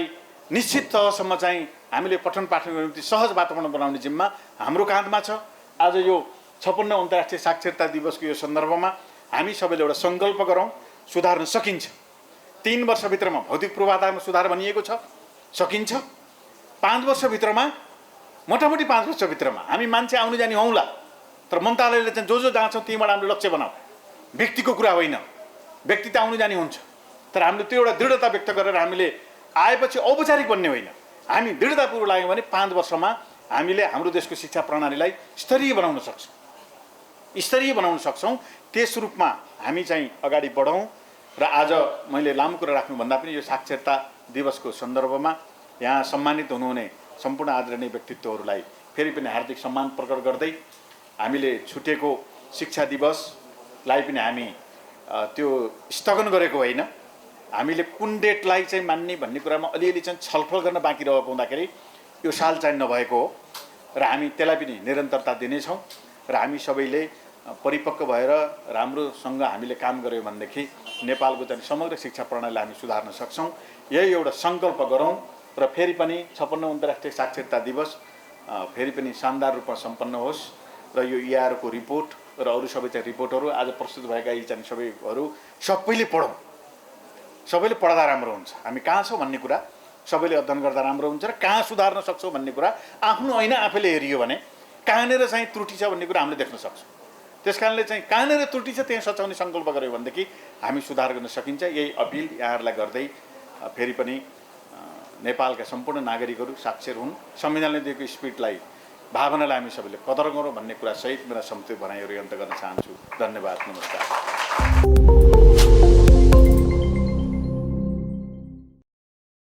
निश्चित तहसम्म चाहिँ हामीले पठन पाठनको निम्ति सहज वातावरण बनाउने जिम्मा हाम्रो काँधमा छ। आज यो 56 अन्तर्राष्ट्रिय साक्षरता दिवसको यो सन्दर्भमा हामी सबैले एउटा सङ्कल्प गरौँ, सुधार्न सकिन्छ। 3 वर्षभित्रमा भौतिक पूर्वाधारमा सुधार भनिएको छ, सकिन्छ। 5 वर्षभित्रमा, मोटामोटी 5 वर्षभित्रमा हामी मान्छे आउनु जाने हौँला। तर मन्त्रालयले चाहिँ जो जहाँ छौँ त्यहीँबाट हामीले लक्ष्य बनाऊ। व्यक्तिको कुरा होइन, व्यक्ति त आउनु जाने हुन्छ, तर हामीले त्यो एउटा दृढता व्यक्त गरेर हामीले आएपछि औपचारिक बन्ने होइन, हामी दृढतापूर्वक लाग्यौँ भने 5 वर्षमा हामीले हाम्रो देशको शिक्षा प्रणालीलाई स्तरीय बनाउन सक्छौँ। त्यस रूपमा हामी चाहिँ अगाडि बढौँ। र आज मैले लामो कुरा राख्नुभन्दा पनि यो साक्षरता दिवसको सन्दर्भमा यहाँ सम्मानित हुनुहुने सम्पूर्ण आदरणीय व्यक्तित्वहरूलाई फेरि पनि हार्दिक सम्मान प्रकट गर्दै हामीले छुटेको शिक्षा दिवसलाई पनि हामी त्यो स्थगन गरेको होइन। हामीले कुन डेटलाई चाहिँ मान्ने भन्ने कुरामा अलिअलि चाहिँ छलफल गर्न बाँकी रहेको हुँदाखेरि यो साल चाहिँ नभएको हो र हामी त्यसलाई पनि निरन्तरता दिनेछौँ र हामी सबैले परिपक्व भएर राम्रोसँग हामीले काम गऱ्यौँ भनेदेखि नेपालको चाहिँ समग्र शिक्षा प्रणालीलाई हामी सुधार्न सक्छौँ। यही एउटा सङ्कल्प गरौँ र फेरि पनि 56औं अन्तर्राष्ट्रिय साक्षरता दिवस फेरि पनि शानदार रूपमा सम्पन्न होस् र यो ER को रिपोर्ट र अरू सबै चाहिँ रिपोर्टहरू आज प्रस्तुत भएका यी चाहिँ सबैहरू सबैले पढौँ। सबैले पढ्दा राम्रो हुन्छ। हामी कहाँ छौँ भन्ने कुरा सबैले अध्ययन गर्दा राम्रो हुन्छ र कहाँ सुधार्न सक्छौँ भन्ने कुरा आफ्नो ऐना आफैले हेरियो भने कहाँनिर चाहिँ त्रुटि छ भन्ने कुरा हामीले देख्न सक्छौँ। त्यसकारणले चाहिँ कहाँनिर त्रुटि छ त्यहाँ सच्याउने सङ्कल्प गऱ्यो भनेदेखि हामी सुधार गर्न सकिन्छ। यही अपिल यहाँहरूलाई गर्दै फेरि पनि नेपालका सम्पूर्ण नागरिकहरू साक्षर हुन्, संविधानले दिएको स्पिरिटलाई भावनालाई हामी सबैले कदर गरौँ भन्ने कुरा सहित मेरा सम्पूर्ण भनाइहरू अन्त गर्न चाहन्छु। धन्यवाद, नमस्कार।